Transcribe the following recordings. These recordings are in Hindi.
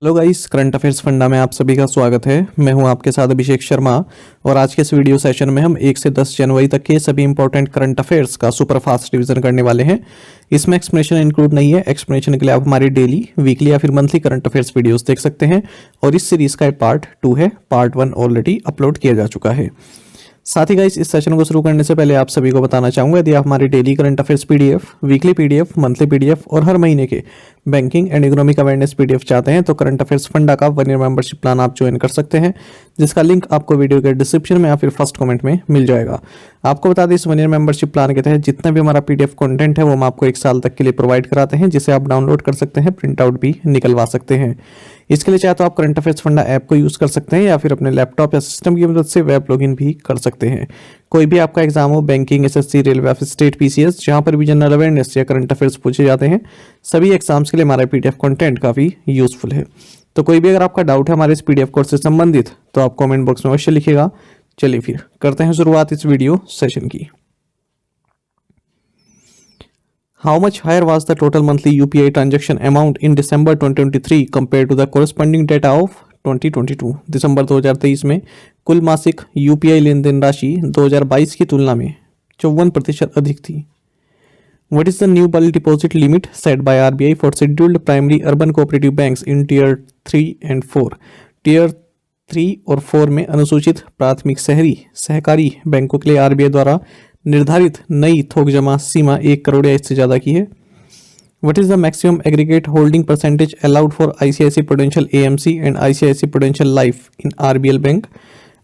Hello guys, current affairs funda में आप सभी का स्वागत है। मैं हूं आपके साथ अभिषेक शर्मा और आज के इस वीडियो सेशन में हम 1 से 10 जनवरी तक के सभी इंपॉर्टेंट करंट अफेयर्स का सुपर फास्ट रिवीजन करने वाले हैं। इसमें एक्सप्लेनेशन इंक्लूड नहीं है। एक्सप्लेनेशन के लिए आप हमारी डेली, वीकली या फिर मंथली करंट अफेयर्स वीडियोस देख सकते हैं और इस सीरीज का पार्ट 2 है। पार्ट 1 ऑलरेडी अपलोड किया जा चुका है। साथ ही गाइस, इस सेशन को शुरू करने से पहले आप सभी को बताना चाहूंगा, यदि आप हमारे daily current affairs PDF, weekly PDF, monthly PDF और हर महीने के banking and economic awareness PDF चाहते हैं तो करंट अफेयर्स फंडा का 1 ईयर मेंबरशिप प्लान आप ज्वाइन कर सकते हैं, जिसका लिंक आपको वीडियो के डिस्क्रिप्शन में या फिर फर्स्ट कमेंट में मिल जाएगा। आपको बता दें, इस 1 ईयर मेंबरशिप प्लान के तहत जितना भी हमारा पीडीएफ कंटेंट है वो हम आपको 1 साल तक के लिए प्रोवाइड कराते हैं, जिसे आप डाउनलोड कर सकते हैं, प्रिंट आउट भी निकलवा सकते हैं। इसके लिए चाहे तो आप करंट अफेयर्स फंडा ऐप को यूज कर सकते हैं या फिर अपने लैपटॉप या सिस्टम की मदद से वेब लॉगिन भी कर सकते हैं। कोई भी आपका एग्जाम हो, banking, SSC, railway, state, PCS, जहां पर भी जनरल अवेयरनेस या करंट अफेयर्स पूछे जाते हैं, सभी एग्जाम्स के लिए हमारा पीडीएफ कंटेंट काफी यूजफुल है। तो कोई भी अगर आपका डाउट है हमारे इस पीडीएफ कोर्स से संबंधित तो आप कमेंट बॉक्स में अवश्य लिखिएगा। चलिए फिर करते हैं शुरुआत इस वीडियो सेशन की। How much higher was the total monthly UPI transaction amount in December 2023 compared to the corresponding data of 2022? दिसंबर 2023 में कुल मासिक यूपीआई लेन देन राशि 2022 की तुलना में 54% अधिक थी। What is the new bulk deposit limit set by RBI for scheduled primary urban cooperative banks in Tier 3 and 4? Tier 3 और 4 में अनुसूचित प्राथमिक शहरी सहकारी बैंकों के लिए आरबीआई द्वारा निर्धारित नई थोक जमा सीमा 1 करोड़ या इससे ज्यादा की है। What is the maximum aggregate holding percentage allowed for ICICI Prudential AMC and ICICI Prudential Life in RBL Bank?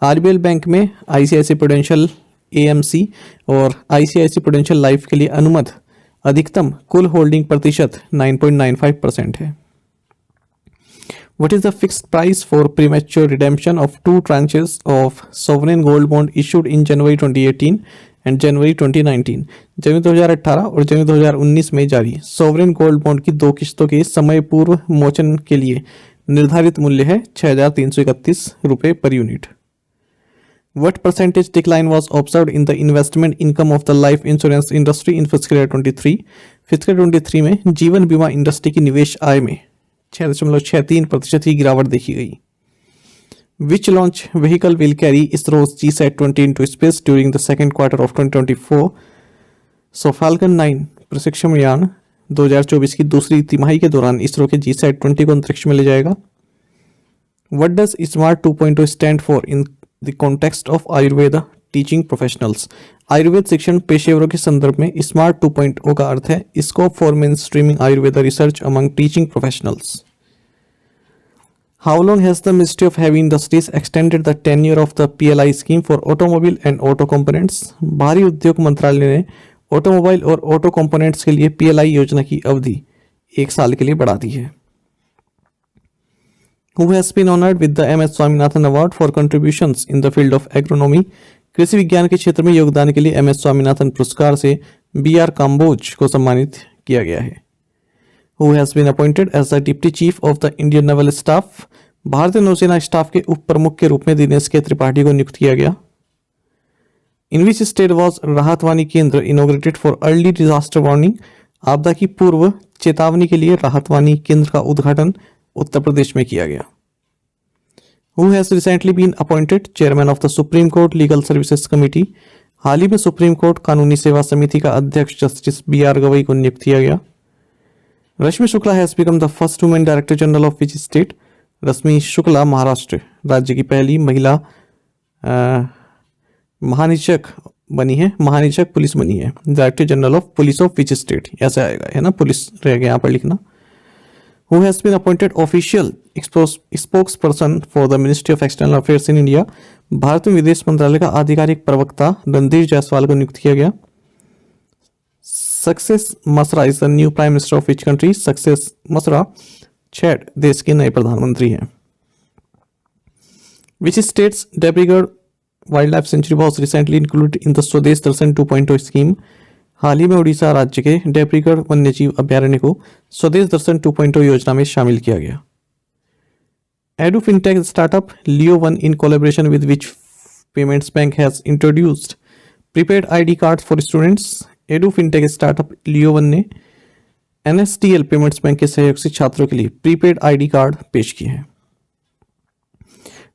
RBL bank में ICICI Prudential AMC और ICICI Prudential Life के लिए अनुमत अधिकतम कुल होल्डिंग प्रतिशत 9.95% है। What is the fixed price for premature redemption of 2 tranches of sovereign gold bond issued in January 2018 and January 2019? जनवरी 2018 और जनवरी 2019 में जारी सोवरेन गोल्ड बॉन्ड की 2 किस्तों के समय पूर्व मोचन के लिए निर्धारित मूल्य है 6,331 रुपये per unit. What percentage decline was observed in the investment income of the life insurance industry in fiscal year 23? fiscal 23 में जीवन बीमा इंडस्ट्री की निवेश आय में 6.63% की गिरावट देखी गई। Which launch vehicle will carry ISRO's GSAT-20 into space during the second quarter of 2024? So Falcon 9 प्रशिक्षण यान 2024 की दूसरी तिमाही के दौरान इसरो के GSAT-20 को अंतरिक्ष में ले जाएगा। What does SMART 2.0 stand for in the context of Ayurveda teaching professionals? Ayurveda शिक्षण पेशेवरों के संदर्भ में स्मार्ट 2.0 का अर्थ है scope for mainstreaming Ayurveda research among teaching professionals. How long has the Ministry of Heavy Industries extended the tenure of the PLI scheme for automobile and auto components? भारी उद्योग मंत्रालय ने ऑटोमोबाइल और ऑटो कंपोनेंट्स के लिए PLI योजना की अवधि 1 साल के लिए बढ़ा दी है। Who has been honored with the MS Swaminathan Award for contributions in the field of agronomy? कृषि विज्ञान के क्षेत्र में योगदान के लिए MS स्वामीनाथन पुरस्कार से BR काम्बोज को सम्मानित किया गया है। Who has been appointed as the Deputy Chief of the Indian Naval Staff? भारतीय नौसेना स्टाफ के उप प्रमुख के रूप में दिनेश के त्रिपाठी को नियुक्त किया गया। In which state was राहत वाणी केंद्र inaugurated for early disaster warning? आपदा की पूर्व चेतावनी के लिए राहत वाणी केंद्र का उद्घाटन उत्तर प्रदेश में किया गया। Who has recently been appointed chairman of the Supreme Court Legal Services Committee? हाल ही में सुप्रीम कोर्ट कानूनी सेवा समिति का अध्यक्ष जस्टिस BR गवई को नियुक्त किया गया। Rashmi Shukla has become the first women director general of which state? Rashmi Shukla Maharashtra राज्य की पहली महिला महानिरीक्षक बनी है, महानिरीक्षक पुलिस बनी है। Director general of police of which state ऐसा आएगा, है ना, पुलिस रह गया यहाँ पर लिखना। Who has been appointed official spokesperson for the Ministry of External Affairs in India? Bharat में विदेश मंत्रालय का आधिकारिक प्रवक्ता रणधीर जायसवाल को नियुक्त किया गया। Succes Masra is the new prime minister of which country? Succes Masra Chad देश के नए प्रधानमंत्री हैं। Which states Dibrugarh wildlife sanctuary was recently included in the Swadesh Darshan 2.0 scheme? हाल ही में उड़ीसा राज्य के डेब्रीगढ़ वन्यजीव अभ्यारण्य को स्वदेश दर्शन 2.0 योजना में शामिल किया गया। Edu fintech startup Leo one in collaboration with which payments bank has introduced prepaid ID card for students? Edu fintech startup Leo one ने NSDL पेमेंट्स बैंक के सहयोग से छात्रों के लिए प्रीपेड ID कार्ड पेश किए हैं।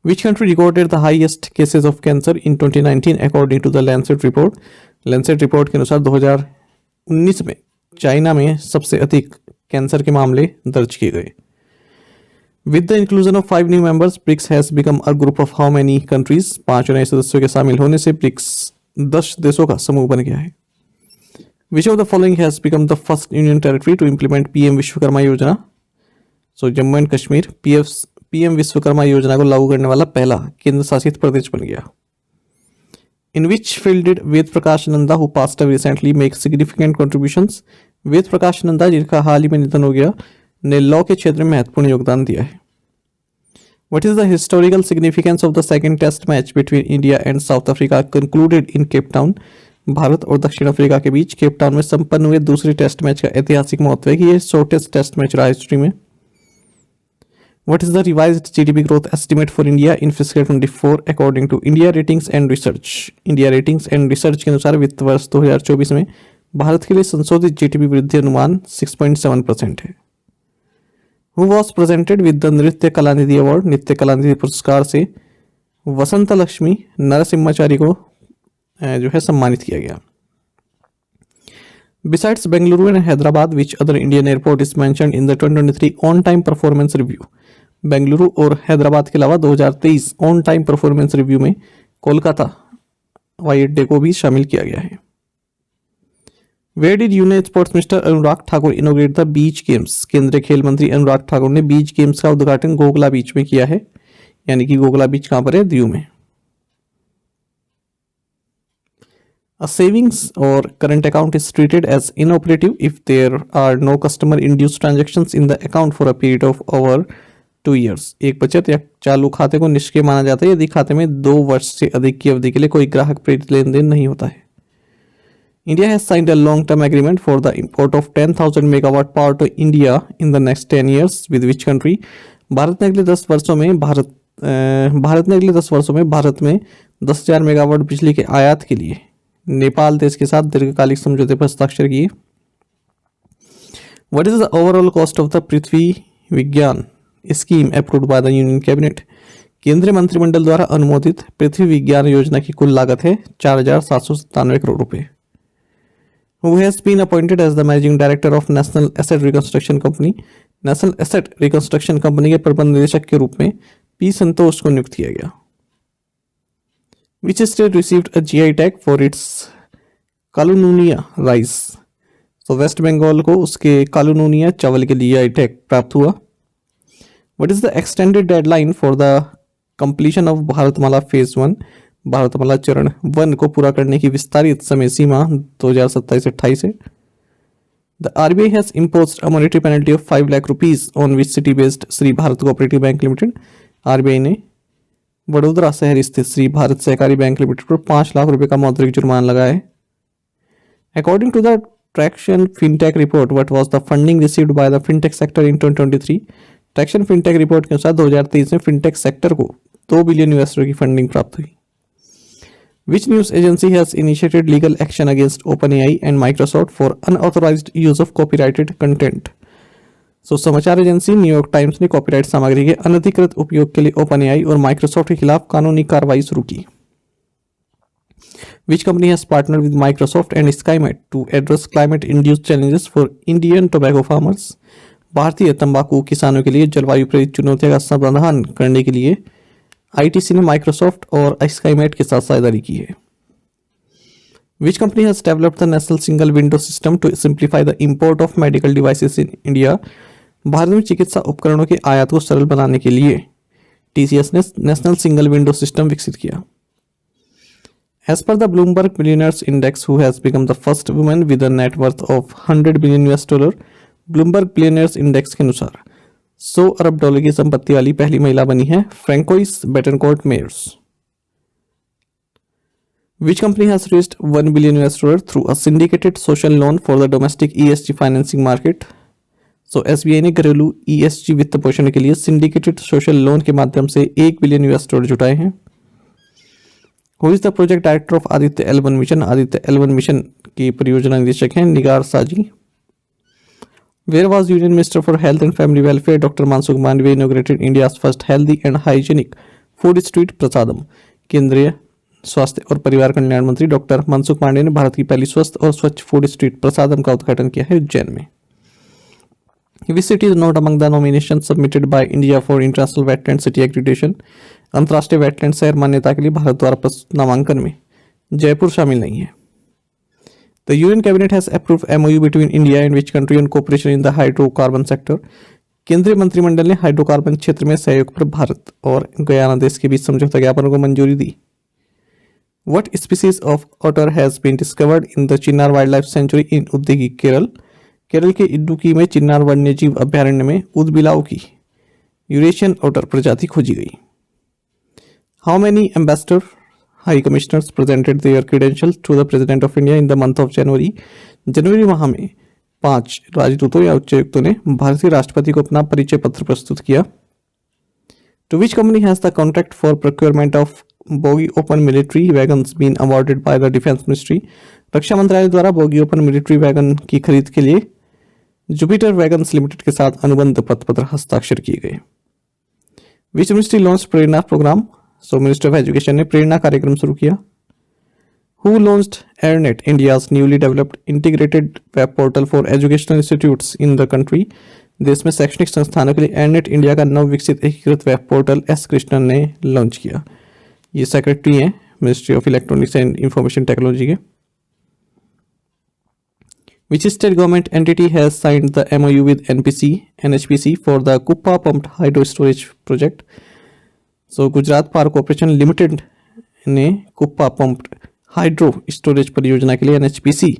Which country recorded the highest cases of cancer in 2019 according to the Lancet report? Lancet report के अनुसार 2019 में चाइना में सबसे अधिक कैंसर के मामले दर्ज किए गए। With the inclusion of 5 new members, BRICS has become a group of how many countries? 5 नए सदस्यों के शामिल होने से ब्रिक्स 10 देशों का समूह बन गया है। Which of the following has become the first union territory to implement PM Vishwakarma योजना? So Jammu and Kashmir PM Vishwakarma योजना को लागू करने वाला पहला केंद्र शासित प्रदेश बन गया। In which field did Ved Prakash Nanda who passed away recently make significant contributions? Ved Prakash Nanda जिनका हाल ही में निधन हो गया ने लॉ के क्षेत्र में महत्वपूर्ण योगदान दिया है। What is the historical significance of the second test match between India and South Africa concluded in Cape Town? Bharat और दक्षिण अफ्रीका के बीच केप टाउन में संपन्न हुए दूसरे टेस्ट मैच का ऐतिहासिक महत्व है कि यह शॉर्टेस्ट टेस्ट मैच रहा हिस्ट्री में। What is the revised GDP growth estimate for India in fiscal 24 according to India Ratings and Research? India Ratings and Research के अनुसार वित्त वर्ष 2024 में भारत के लिए संशोधित GDP वृद्धि अनुमान 6.7% है। Who was presented with the नृत्य कलानिधि अवार्ड? नृत्य कलानिधि पुरस्कार से वसंत लक्ष्मी नरसिम्हाचारी को जो है सम्मानित किया गया। Besides Bengaluru and Hyderabad, which other Indian airport is mentioned in the 2023 on-time performance review? Bengaluru और हैदराबाद के अलावा 2023 ऑन टाइम परफॉर्मेंस रिव्यू में कोलकाता हवाई अड्डे को भी शामिल किया गया है। Where did union sports minister Anurag Thakur इनोग्रेट the beach games? केंद्रीय खेल मंत्री अनुराग ठाकुर ने बीच गेम्स का उद्घाटन गोगला बीच में किया है, यानी कि गोगला बीच कहां पर है? दीव में। A savings or current account is treated as inoperative if there are no customer-induced transactions in the account for a period of over 2 years. एक बचत या चालू खाते को निष्क्रिय माना जाता है यदि खाते में 2 वर्ष से अधिक की अवधि के लिए कोई ग्राहक प्रेरित लेन देन नहीं होता है। India has signed a long-term agreement for the import of 10,000 megawatt power to India in the next 10 years. With which country? Bharat ने अगले 10 वर्षों में भारत में 10,000 मेगावाट बिजली के आयात के लिए नेपाल देश के साथ दीर्घकालिक समझौते पर हस्ताक्षर किए। What is the overall cost of the पृथ्वी विज्ञान scheme approved by the union cabinet? केंद्रीय मंत्रिमंडल द्वारा अनुमोदित पृथ्वी विज्ञान योजना की कुल लागत है 4,797 करोड़ रुपए। Who has been appointed as the managing director of National Asset Reconstruction Company? National asset reconstruction company के प्रबंध निदेशक के रूप में पी संतोष को नियुक्त किया गया। Which state received a GI tag for its Kalununiya rice? तो वेस्ट बंगाल को उसके कालुनूनिया चावल के लिए GI टैग प्राप्त हुआ। What is the extended deadline for the completion of Bharatmala phase 1? Bharatmala चरण 1 को पूरा करने की विस्तारित समय सीमा 2027-28 है। The RBI has imposed a monetary penalty of 5 lakh rupees on which city-based Shri Bharat cooperative bank limited? RBI ने वडोदरा शहर स्थित श्री भारत सहकारी बैंक लिमिटेड पर 5 लाख रुपए का मौद्रिक जुर्माना लगाया है। According to the Traction FinTech report, what was the funding received by the fintech sector in 2023? Traction FinTech report के अनुसार 2023 में फिनटेक सेक्टर को 2 बिलियन US की फंडिंग प्राप्त हुई। Which news agency has initiated legal action against OpenAI and Microsoft for unauthorized use of copyrighted content? So, समाचार एजेंसी न्यूयॉर्क टाइम्स ने कॉपीराइट सामग्री के अनधिकृत उपयोग के लिए OpenAI और माइक्रोसॉफ्ट के खिलाफ कानूनी कार्रवाई शुरू की। Which company has partnered with Microsoft and SkyMed to address climate-induced challenges for Indian tobacco farmers? भारतीय तंबाकू किसानों के लिए जलवायु प्रेरित चुनौतियों का समाधान करने के लिए आईटीसी ने माइक्रोसॉफ्ट और स्काईमेट के साथ साझेदारी की है। Which company has developed the national single window system to simplify the import of medical devices in India? Bharat में चिकित्सा उपकरणों के आयात को सरल बनाने के लिए टीसीएस ने नेशनल सिंगल विंडो सिस्टम विकसित किया। As per the Bloomberg Billionaires Index, who has become the first woman with a net worth of $100 billion? Bloomberg billionaires index के अनुसार 100 अरब डॉलर की संपत्ति वाली पहली महिला बनी है Francoise Bettencourt Meyers. Which company has raised $1 billion through a syndicated social loan for the domestic ESG financing market? So SBI ने घरेलू ESG वित्त पोषण के लिए सिंडिकेटेड सोशल लोन के माध्यम से $1 बिलियन जुटाए हैं। Who is the project director of Aditya L1 mission? Aditya L1 mission की परियोजना निदेशक हैं निगार साजी। Where was Union Minister for Health and Family Welfare Dr. Mansukh Mandavia inaugurated India's first healthy and hygienic food street Prasadam? केंद्रीय स्वास्थ्य और परिवार कल्याण मंत्री डॉक्टर मनसुख मांडविया ने भारत की पहली स्वस्थ और स्वच्छ फूड स्ट्रीट प्रसादम का उद्घाटन किया है उज्जैन में. Which city is not among the nominations submitted by India for International Wetland City Accreditation? अंतर्राष्ट्रीय वेटलैंड शहर मान्यता के लिए भारत द्वारा प्रस्तुत नामांकन में जयपुर शामिल नहीं है. The Union Cabinet has approved MOU between India and which country on cooperation in the hydrocarbon sector? केंद्रीय मंत्रिमंडल ने हाइड्रोकार्बन क्षेत्र में सहयोग पर भारत और गयाना देश के बीच समझौता ज्ञापन को मंजूरी दी. What species of otter has been discovered in the Chinnar Wildlife Sanctuary in Uddigi, Kerala? Kerala के इडुक्की में चिन्नार वन्यजीव अभ्यारण्य में उदबिलाव की यूरेशियन ओटर प्रजाति खोजी गई. How many ambassador high commissioners presented their credentials to the President of India in the month of January? जनवरी माह में 5 राजदूतों या उच्चायुक्तों ने भारतीय राष्ट्रपति को अपना परिचय पत्र प्रस्तुत किया. To which company has the contract for procurement of bogie open military wagons been awarded by the Defence Ministry? रक्षा मंत्रालय द्वारा बोगी ओपन मिलिट्री वैगन की खरीद के लिए जुपिटर वैगन्स लिमिटेड के साथ अनुबंध पत्र हस्ताक्षर किए गए. Which ministry launch Prerna programme? So minister of education ने प्रेरणा कार्यक्रम शुरू किया. Who launched Airnet, India's newly developed integrated web portal for educational institutes in the country? देश में शैक्षणिक संस्थानों के लिए एयरनेट इंडिया का नव विकसित एकीकृत वेब पोर्टल एस कृष्णन ने लॉन्च किया. ये सेक्रेटरी हैं ministry of electronics and information technology के. Which state government entity has signed the MOU with NHPC for the Kuppa Pumped Hydro Storage Project? So Gujarat power corporation limited ने कुप्पा पंप्ड हाइड्रो स्टोरेज परियोजना के लिए NHPC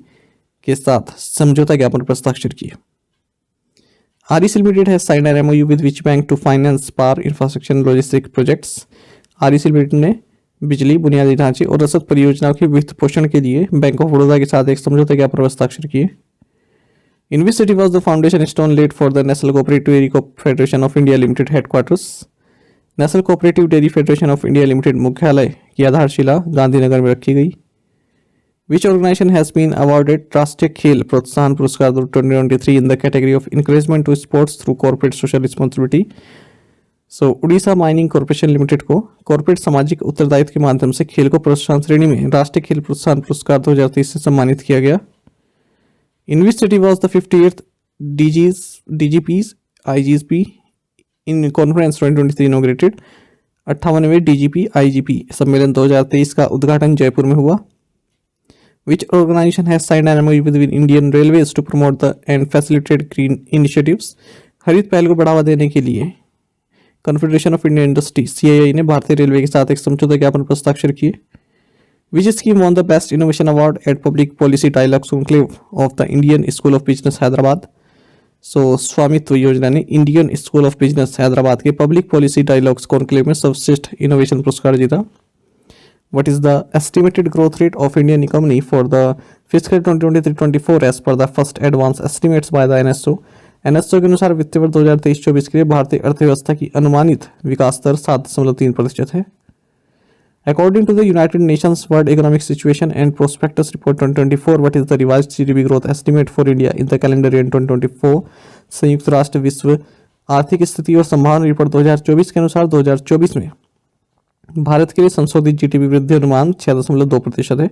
के साथ समझौता ज्ञापन पर हस्ताक्षर किए. REC Limited has signed an MOU with which bank to finance power infrastructure and logistic projects? REC Limited ने बिजली, बुनियादी ढांचे और रसद परियोजनाओं के वित्त पोषण के लिए बैंक ऑफ बड़ौदा के साथ एक समझौता ज्ञापन पर हस्ताक्षर किए. In which city was the foundation stone laid for the national cooperative dairy federation of India limited headquarters? National cooperative dairy federation of India limited मुख्यालय की आधारशिला गांधीनगर में रखी गई. Which organisation has been awarded Rashtriya Khel Protsahan Puraskar 2023 in the category of encouragement to sports through corporate social responsibility? So Odisha mining corporation limited को कॉर्पोरेट सामाजिक उत्तरदायित्व के माध्यम से खेल को प्रोत्साहन श्रेणी में राष्ट्रीय खेल प्रोत्साहन पुरस्कार 2023 से सम्मानित किया गया. In which city was the 58th DGP's IGP in conference 2023 inaugurated? 58वें DGP IGP सम्मेलन 2023 का उद्घाटन जयपुर में हुआ. Which organisation has signed an MOU with Indian railways to promote the and facilitate green initiatives? हरित पहल को बढ़ावा देने के लिए confederation of Indian industry CII ने भारतीय रेलवे के साथ एक समझौता ज्ञापन पर हस्ताक्षर किए. Which scheme won the best innovation award at public policy dialogues conclave of the Indian school of business Hyderabad? So Swamitva Yojana ने Indian school of business Hyderabad के पब्लिक पॉलिसी डायलॉग्स कॉन्क्लेव में सर्वश्रेष्ठ इनोवेशन पुरस्कार जीता. What is the estimated growth rate of Indian economy for the fiscal 2023-24 as per the first advance estimates by the NSO? NSO के अनुसार वित्तीय वर्ष 2023-24 के लिए भारतीय अर्थव्यवस्था की अनुमानित विकास दर 7.3% है. According to the United Nations World Economic Situation and Prospectus Report 2024, what is the revised GDP growth estimate for India in the calendar year 2024? संयुक्त राष्ट्र विश्व आर्थिक स्थिति और संभावना रिपोर्ट 2024 के अनुसार 2024 में भारत के लिए संशोधित GDP वृद्धि अनुमान 6.2% है.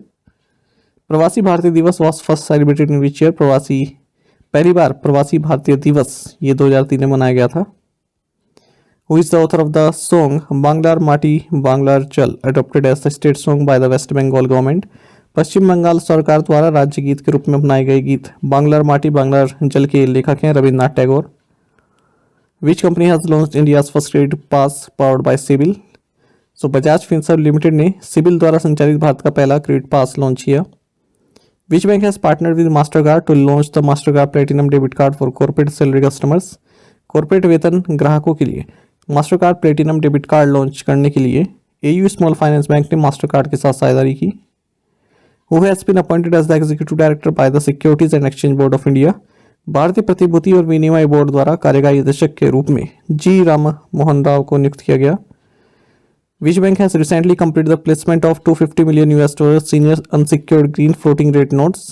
प्रवासी भारतीय दिवस was first celebrated in which year? पहली बार प्रवासी भारतीय दिवस ये 2003 में मनाया गया था. Who is the author of the song Banglar माटी बांग्लार चल adopted as the state song by the West Bengal government? पश्चिम बंगाल सरकार द्वारा राज्य गीत के रूप में अपनाए गए गीत बांग्लार माटी बांग्लार जल के लेखक हैं Rabindranath Tagore. Which company has launched India's first credit pass powered by CIBIL? So Bajaj Finserv limited ने सिबिल द्वारा संचालित भारत का पहला क्रेडिट पास लॉन्च किया. Which bank has partner with Mastercard to launch the Mastercard platinum debit card for corporate salary customers? Corporate वेतन ग्राहकों के लिए Mastercard platinum debit card launch करने के लिए AU स्मॉल फाइनेंस बैंक ने मास्टरकार्ड के साथ साझेदारी की. Who has been appointed as the executive director by the securities and exchange board of India? भारतीय प्रतिभूति और विनिमय बोर्ड द्वारा कार्यकारी निदेशक के रूप में G राम मोहन राव को नियुक्त किया गया. Which bank has recently completed the placement of $250 million senior unsecured green floating rate notes?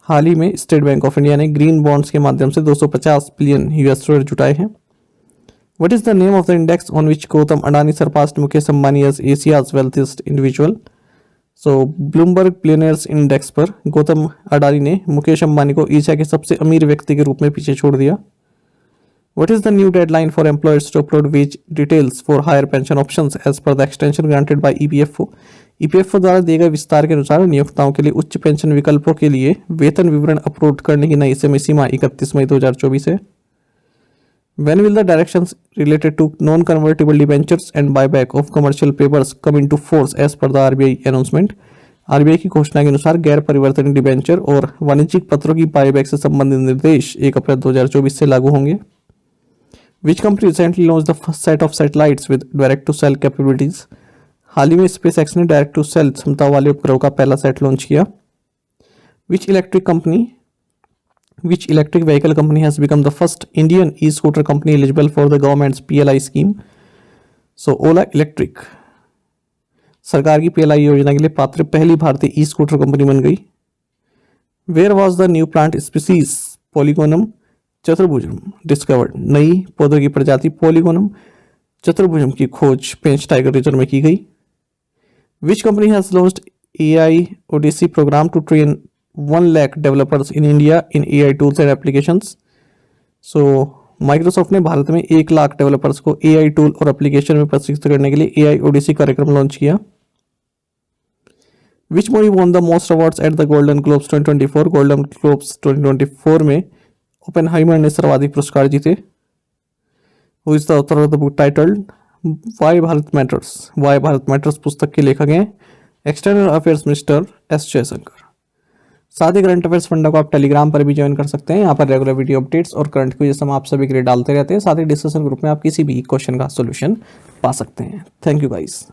हाल ही में स्टेट बैंक ऑफ इंडिया ने ग्रीन बॉन्ड्स के माध्यम से 250 बिलियन US डॉलर जुटाए हैं। What is the name of the index on which Gautam Adani surpassed Mukesh Ambani as Asia's wealthiest individual? So Bloomberg billionaires index पर गौतम अडानी ने मुकेश अंबानी को एशिया के सबसे अमीर व्यक्ति के रूप में पीछे छोड़ दिया। What is the new deadline for employers to upload wage details for higher pension options as per the extension granted by EPFO? EPFO द्वारा दिए गए विस्तार के अनुसार नियोक्ताओं के लिए उच्च पेंशन विकल्पों के लिए वेतन विवरण अपलोड करने की नई समय सीमा 31 मई 2024 है। When will the directions related to non-convertible debentures and buyback of commercial papers come into force as per the RBI announcement? RBI की घोषणा के अनुसार गैर परिवर्तनीय डिबेंचर और वाणिज्यिक पत्रों की बायबैक से संबंधित निर्देश 1 अप्रैल 2024 से लागू होंगे। Which company recently launched the first set of satellites with direct-to-cell capabilities? हाल ही में SpaceX ने डायरेक्ट-टू-सेल क्षमता वाले उपग्रहों का पहला सेट लॉन्च किया। Which electric vehicle company has become the first Indian e-scooter company eligible for the government's PLI scheme? So Ola Electric सरकार की PLI योजना के लिए पात्र पहली भारतीय ई-स्कूटर कंपनी बन गई। Where was the new plant species Polygonum chaturbhujam discovered? नई पौधों की प्रजाति पोलिगोनम चतुर्भुजम की खोज पेंच टाइगर रिजर्व में की गई। Which company has launched AI Odyssey program to train 1 lakh developers in India in AI tools and applications? So Microsoft ने भारत में 1 लाख डेवलपर्स को AI टूल और एप्लीकेशन में प्रशिक्षित करने के लिए AI Odyssey कार्यक्रम लॉन्च किया। Which movie won the most awards at the Golden Globes 2024? Golden Globes 2024 में ओपेनहाइमर ने सर्वाधिक पुरस्कार जीते। Who is the author of the book titled why Bharat matters? Why Bharat matters पुस्तक के लेखक हैं external affairs minister S Jaishankar. साथ ही करंट अफेयर्स फंडा को आप टेलीग्राम पर भी ज्वाइन कर सकते हैं। यहाँ पर रेगुलर वीडियो अपडेट्स और करंट क्विज़ हम आप सभी के लिए डालते रहते हैं। साथ ही डिस्कशन ग्रुप में आप किसी भी क्वेश्चन का सोल्यूशन पा सकते हैं। Thank you guys.